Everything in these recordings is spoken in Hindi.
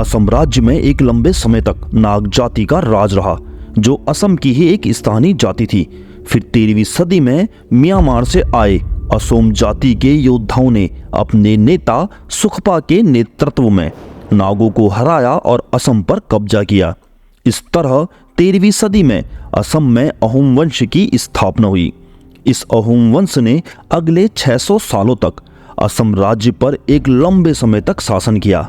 असम राज्य में एक लंबे समय तक नाग जाति का राज रहा, जो असम की ही एक स्थानीय जाति थी। फिर 13वीं सदी में म्यांमार से आए असोम जाति के योद्धाओं ने अपने नेता सुखपा के नेतृत्व में नागों को हराया और असम पर कब्जा किया। इस तरह 13वीं सदी में असम में अहोम वंश की स्थापना हुई। इस अहोम वंश ने अगले 600 सालों तक असम राज्य पर एक लंबे समय तक शासन किया।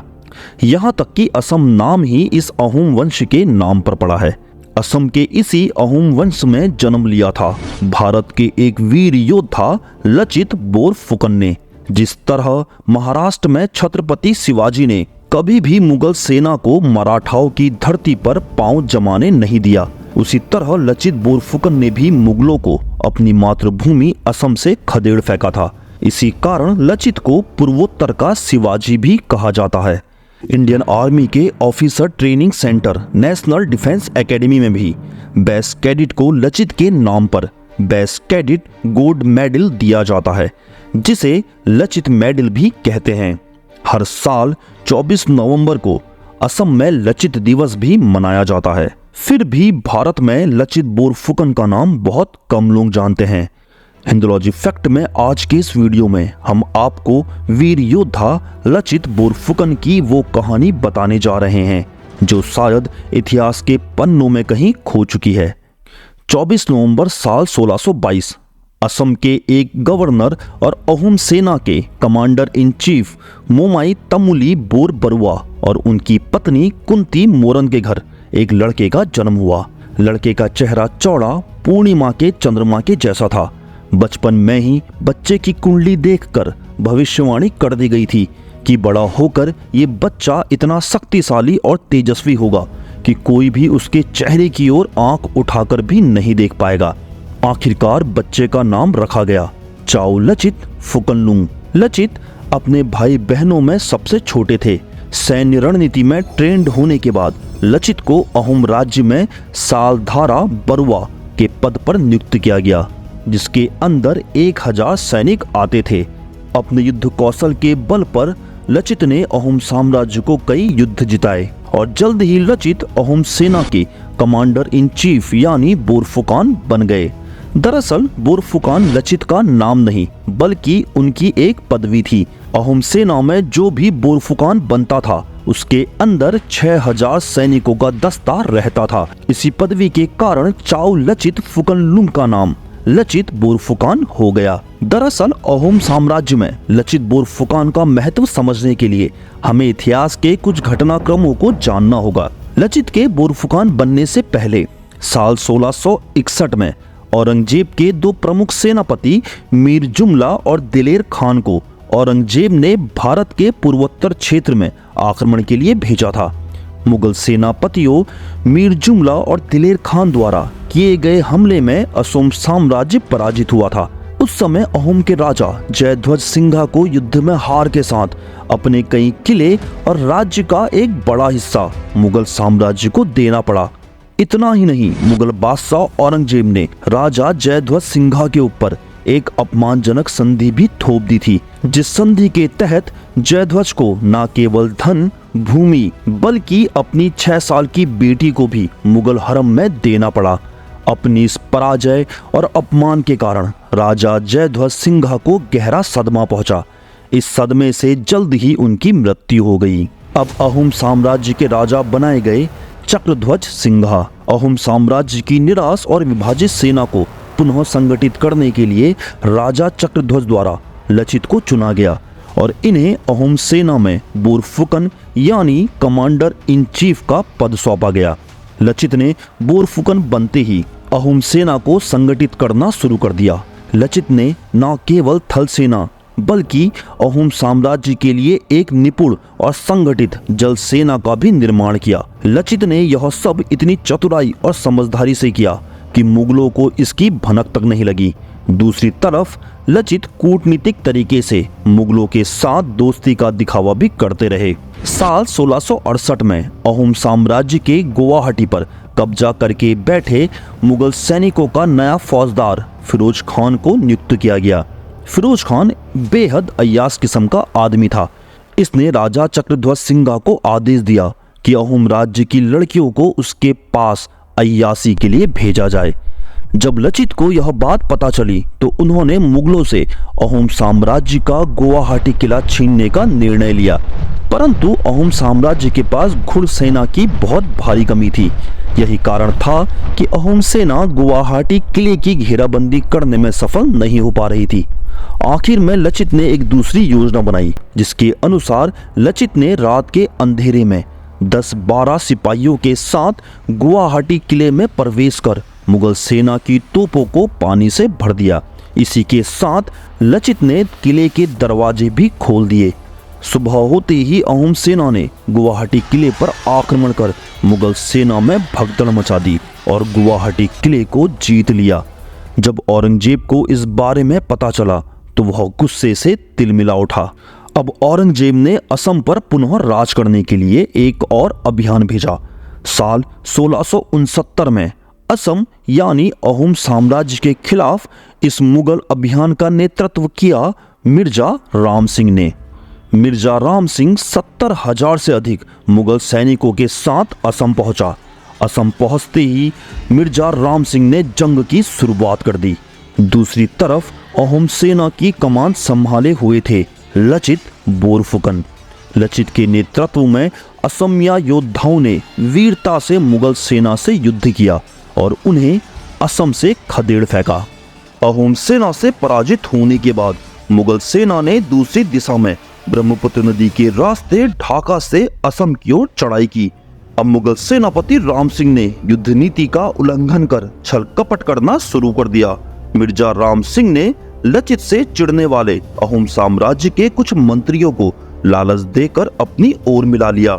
यहाँ तक कि असम नाम ही इस अहोम वंश के नाम पर पड़ा है। असम के इसी अहोम वंश में जन्म लिया था भारत के एक वीर योद्धा लचित बोरफुकन ने। जिस तरह महाराष्ट्र में छत्रपति शिवाजी ने कभी भी मुगल सेना को मराठाओं की धरती पर पांव जमाने नहीं दिया, उसी तरह लचित बोरफुकन ने भी मुगलों को अपनी मातृभूमि असम से खदेड़ फेंका था। इसी कारण लचित को पूर्वोत्तर का शिवाजी भी कहा जाता है। इंडियन आर्मी के officer training centre national defence academy में भी बेस्ट कैडेट को लचित के नाम पर बेस्ट कैडेट गोल्ड मेडल दिया जाता है, जिसे लचित मेडल भी कहते हैं। हर साल 24 नवंबर को असम में लचित दिवस भी मनाया जाता है। फिर भी भारत में लचित बोरफुकन का नाम बहुत कम लोग जानते हैं। हिंदुलॉजी फैक्ट में आज के इस वीडियो में हम आपको वीर योद्धा लचित बोरफुकन की वो कहानी बताने जा रहे हैं जो शायद इतिहास के पन्नों में कहीं खो चुकी है। 24 नवंबर साल 1622 असम के एक गवर्नर और अहोम सेना के commander in chief Momai Tamuli Bor Barua और उनकी पत्नी कुंती मोरन के घर एक लड़के का जन्म हुआ। लड़के का चेहरा चौड़ा पूर्णिमा के चंद्रमा के जैसा था। बचपन में ही बच्चे की कुंडली देखकर भविष्यवाणी कर दी गई थी कि बड़ा होकर ये बच्चा इतना शक्तिशाली और तेजस्वी होगा कि कोई भी उसके चेहरे की ओर आंख उठाकर भी नहीं देख पाएगा। आखिरकार बच्चे का नाम रखा गया चाउ लचित फुकनलुंग। लचित अपने भाई बहनों में सबसे छोटे थे। सैन्य रणनीति में ट्रेंड होने के बाद लचित को अहोम राज्य में सालधारा बरुआ के पद पर नियुक्त किया गया, जिसके अंदर 1000 सैनिक आते थे। अपने युद्ध कौशल के बल पर लचित ने अहोम साम्राज्य को कई युद्ध जिताए और जल्द ही लचित अहोम सेना के कमांडर इन चीफ यानी बोरफुकान बन गए। दरअसल बोरफुकान लचित का नाम नहीं बल्कि उनकी एक पदवी थी। अहोम सेना में जो भी बोरफुकान बनता था उसके अंदर 6000 सैनिकों का दस्ता रहता था। इसी पदवी के कारण चाउ लचित फुकनलुंग का नाम लचित बोरफुकान हो गया। दरअसल अहोम साम्राज्य में लचित बोरफुकान का महत्व समझने के लिए हमें इतिहास के कुछ घटनाक्रमों को जानना होगा। लचित के बोरफुकान बनने से पहले साल 1661 में औरंगजेब के दो प्रमुख सेनापति मीर जुमला और दिलेर खान को औरंगजेब ने भारत के पूर्वोत्तर क्षेत्र में आक्रमण के लिए भेजा था। मुगल सेनापतियों मीर जुमला और दिलेर खान द्वारा किए गए हमले में असोम साम्राज्य पराजित हुआ था। उस समय अहोम के राजा जयध्वज सिंघा को युद्ध में हार के साथ अपने कई किले और राज्य का एक बड़ा हिस्सा मुगल साम्राज्य को देना पड़ा। इतना ही नहीं, मुगल बादशाह औरंगजेब ने राजा जयध्वज सिंघा के ऊपर एक अपमानजनक संधि भी थोप दी थी, जिस संधि के तहत जयध्वज को न केवल धन भूमि बल्कि अपनी 6 साल की बेटी को भी मुगल हरम में देना पड़ा। अपनी इस पराजय और अपमान के कारण राजा जयध्वज सिंघा को गहरा सदमा पहुंचा। इस सदमे से जल्द ही उनकी मृत्यु हो गई। अब अहोम साम्राज्य के राजा बनाए गए चक्रध्वज सिंघा। अहोम साम्राज्य की निराश और विभाजित सेना को पुनः संगठित करने के लिए राजा चक्रध्वज द्वारा लचित को चुना गया और इन्हें अहोम सेना में बोरफुकन यानी कमांडर इन चीफ का पद सौंपा गया। लचित ने बोरफुकन बनते ही अहोम सेना को संगठित करना शुरू कर दिया। लचित ने न केवल थल सेना बल्कि अहोम साम्राज्य के लिए एक निपुण और संगठित जल सेना का भी निर्माण किया। लचित ने यह सब इतनी चतुराई और समझदारी से किया कि मुगलों को इसकी भनक तक नहीं लगी। दूसरी तरफ लचित कूटनीतिक तरीके से मुगलों के साथ दोस्ती का दिखावा भी करते रहे। साल 1668 में अहोम साम्राज्य के गुवाहाटी पर कब्जा करके बैठे मुगल सैनिकों का नया फौजदार फिरोज खान को नियुक्त किया गया। फिरोज खान बेहद अय्याश किस्म का आदमी था। इसने राजा चक्रध्वज सिंघा को आदेश दिया कि अहोम राज्य की लड़कियों को उसके पास अय्यासी के लिए भेजा जाए। जब लचित को यह बात पता चली तो उन्होंने मुगलों से अहोम साम्राज्य का गुवाहाटी किला छीनने का निर्णय लिया, परंतु अहोम साम्राज्य के पास घुड़सेना की बहुत भारी कमी थी। यही कारण था कि अहोम सेना गुवाहाटी किले की घेराबंदी करने में सफल नहीं हो पा रही थी। आखिर में लचित ने एक दूसरी योजना बनाई, जिसके अनुसार लचित ने रात के अंधेरे में 10-12 सिपाहियों के साथ गुवाहाटी किले में प्रवेश कर मुगल सेना की तोपों को पानी से भर दिया। इसी के साथ लचित ने किले के दरवाजे भी खोल दिए। सुबह होते ही अहोम सेना ने गुवाहाटी किले पर आक्रमण कर मुगल सेना में भगदड़ मचा दी और गुवाहाटी किले को जीत लिया। जब औरंगजेब को इस बारे में पता चला तो वह गुस्से से तिलमिला उठा। अब औरंगजेब ने असम पर पुनः राज करने के लिए एक और अभियान भेजा। साल 1669 में असम यानी अहोम साम्राज्य के खिलाफ इस मुगल अभियान का नेतृत्व किया मिर्जा राम सिंह ने। मिर्जा राम सिंह 70,000 से अधिक मुगल सैनिकों के साथ असम पहुंचा। असम पहुंचते ही मिर्जा राम सिंह ने जंग की शुरुआत कर दी। दूसरी तरफ अहोम सेना की कमान संभाले हुए थे लचित बोरफुकन। लचित के नेतृत्व में असमिया योद्धाओं ने वीरता से मुगल सेना से युद्ध किया और उन्हें असम से खदेड़ फेंका। अहोम सेना से पराजित होने के बाद मुगल सेना ने दूसरी दिशा में ब्रह्मपुत्र नदी के रास्ते ढाका से असम की ओर चढ़ाई की। अब मुगल सेनापति राम सिंह ने युद्ध नीति का उल्लंघन कर छल कपट करना शुरू कर दिया। मिर्जा राम सिंह ने लचित से चिढ़ने वाले अहोम साम्राज्य के कुछ मंत्रियों को लालच देकर अपनी ओर मिला लिया।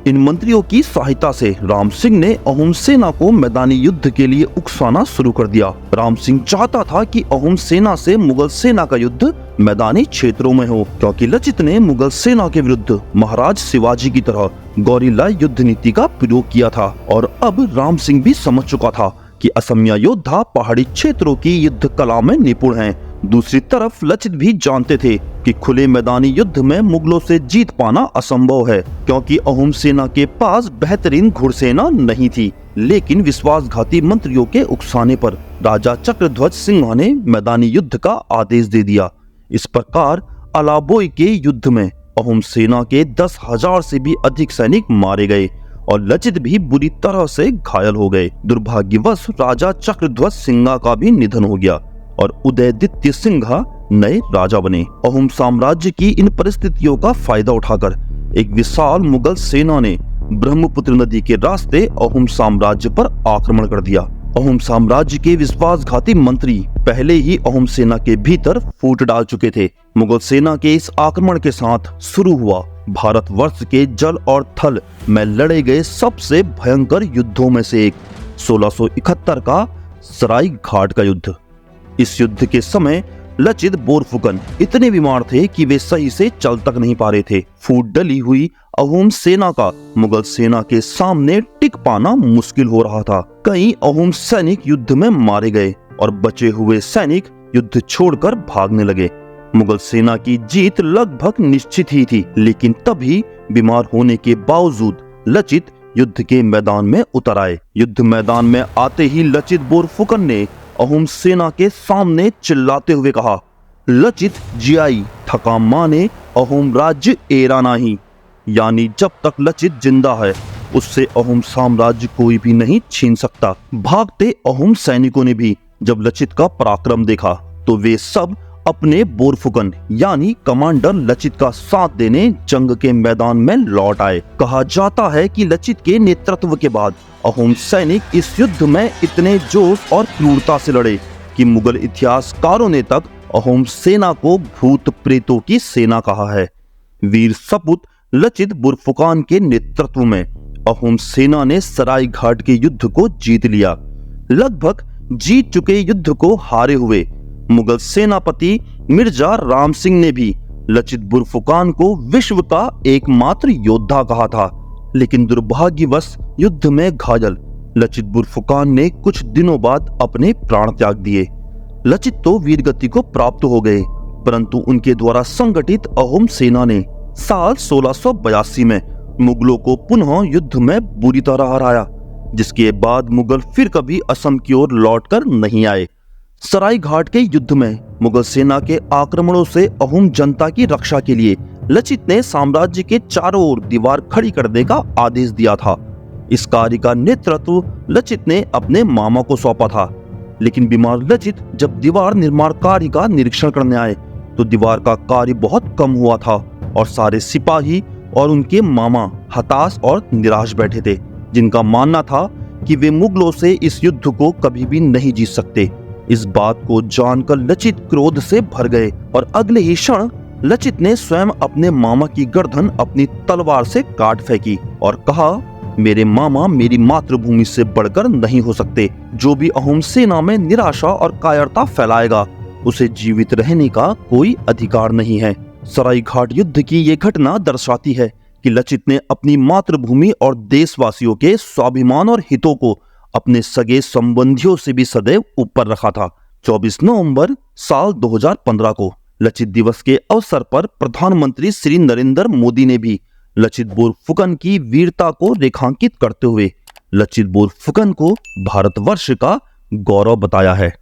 इन मंत्रियों की सहायता से राम सिंह ने अहोम सेना को मैदानी युद्ध के लिए उकसाना शुरू कर दिया। राम सिंह चाहता था कि अहोम सेना से मुगल सेना का युद्ध मैदानी क्षेत्रों में हो, क्योंकि लचित ने मुगल सेना के विरुद्ध महाराज शिवाजी की तरह गौरिल्ला युद्ध नीति का प्रयोग किया था। और अब राम सिंह भी समझ चुका था कि असमिया योद्धा पहाड़ी क्षेत्रों की युद्ध कला में निपुण हैं। दूसरी तरफ लचित भी जानते थे कि खुले मैदानी युद्ध में मुगलों से जीत पाना असंभव है, क्योंकि अहोम सेना के पास बेहतरीन घुड़सेना नहीं थी। लेकिन विश्वासघाती मंत्रियों के उकसाने पर राजा चक्रध्वज सिंह ने मैदानी युद्ध का आदेश दे दिया। इस प्रकार अलाबोई के युद्ध में अहोम सेना के 10,000 से भी अधिक सैनिक मारे गए और लचित भी बुरी तरह से घायल हो गए। दुर्भाग्यवश राजा चक्रध्वज सिंह का भी निधन हो गया और उदयदित्य सिंह नए राजा बने। अहोम साम्राज्य की इन परिस्थितियों का फायदा उठाकर एक विशाल मुगल सेना ने ब्रह्मपुत्र नदी के रास्ते अहोम साम्राज्य पर आक्रमण कर दिया। अहोम साम्राज्य के विश्वासघाती मंत्री पहले ही अहोम सेना के भीतर फूट डाल चुके थे। मुगल सेना के इस आक्रमण के साथ शुरू हुआ भारतवर्ष के जल और थल में लड़े गए सबसे भयंकर युद्धों में से एक 1671 का सराय घाट का युद्ध। इस युद्ध के समय लचित बोरफुकन इतने बीमार थे कि वे सही से चल तक नहीं पा रहे थे। फूट डली हुई अहोम सेना का मुगल सेना के सामने टिक पाना मुश्किल हो रहा था। कई अहोम सैनिक युद्ध में मारे गए और बचे हुए सैनिक युद्ध छोड़कर भागने लगे। मुगल सेना की जीत लगभग निश्चित ही थी, लेकिन तभी बीमार होने के बावजूद लचित युद्ध के मैदान में उतर आए। युद्ध मैदान में आते ही लचित बोरफुकन ने अहोम सेना के सामने चिल्लाते हुए कहा, लचित जियाई थका माने अहोम राज्य एरा नहीं। यानी जब तक लचित जिंदा है उससे अहोम साम्राज्य कोई भी नहीं छीन सकता। भागते अहोम सैनिकों ने भी जब लचित का पराक्रम देखा तो वे सब अपने बोरफुकन यानी कमांडर लचित का साथ देने जंग के मैदान में लौट आए। कहा जाता है कि लचित के नेतृत्व के बाद अहोम सैनिक इस युद्ध में इतने जोश और क्रूरता से लड़े कि मुगल इतिहासकारों ने तक अहोम सेना को भूत प्रेतों की सेना कहा है। वीर सपूत लचित बोरफुकन के नेतृत्व में अहोम सेना ने सराय घाट के युद्ध को जीत लिया। लगभग जीत चुके युद्ध को हारे हुए मुगल सेनापति मिर्जा राम सिंह ने भी लचित बोरफुकन को विश्व का एकमात्र योद्धा कहा था। लेकिन दुर्भाग्यवश युद्ध में घायल लचित बोरफुकन ने कुछ दिनों बाद अपने प्राण त्याग दिए। लचित तो वीरगति को प्राप्त हो गए, परंतु उनके द्वारा संगठित अहोम सेना ने साल 1682 में मुगलों को पुनः युद्ध में बुरी तरह हराया, जिसके बाद मुगल फिर कभी असम की ओर लौटकर नहीं आए। सराय घाट के युद्ध में मुगल सेना के आक्रमणों से अहोम जनता की रक्षा के लिए लचित ने साम्राज्य के चारों ओर दीवार खड़ी करने का आदेश दिया था। इस कार्य का नेतृत्व लचित ने अपने मामा को सौंपा था। लेकिन बीमार लचित जब दीवार निर्माण कार्य का निरीक्षण करने आए तो दीवार का कार्य बहुत कम हुआ था और सारे सिपाही और उनके मामा हताश और निराश बैठे थे, जिनका मानना था कि वे मुगलों से इस युद्ध को कभी भी नहीं जीत सकते। इस बात को जानकर लचित क्रोध से भर गए और अगले ही क्षण लचित ने स्वयं अपने मामा की गर्दन अपनी तलवार से काट फेंकी और कहा, मेरे मामा मेरी मातृभूमि से बढ़कर नहीं हो सकते। जो भी अहोम सेना में निराशा और कायरता फैलाएगा उसे जीवित रहने का कोई अधिकार नहीं है। सराय घाट युद्ध की ये घटना दर्शाती है कि लचित ने अपनी मातृभूमि और देशवासियों के स्वाभिमान और हितों को अपने सगे संबंधियों से भी सदैव ऊपर रखा था। 24 नवंबर साल 2015 को लचित दिवस के अवसर पर प्रधानमंत्री श्री नरेंद्र मोदी ने भी लचित बोरफुकन की वीरता को रेखांकित करते हुए लचित बोरफुकन को भारतवर्ष का गौरव बताया है।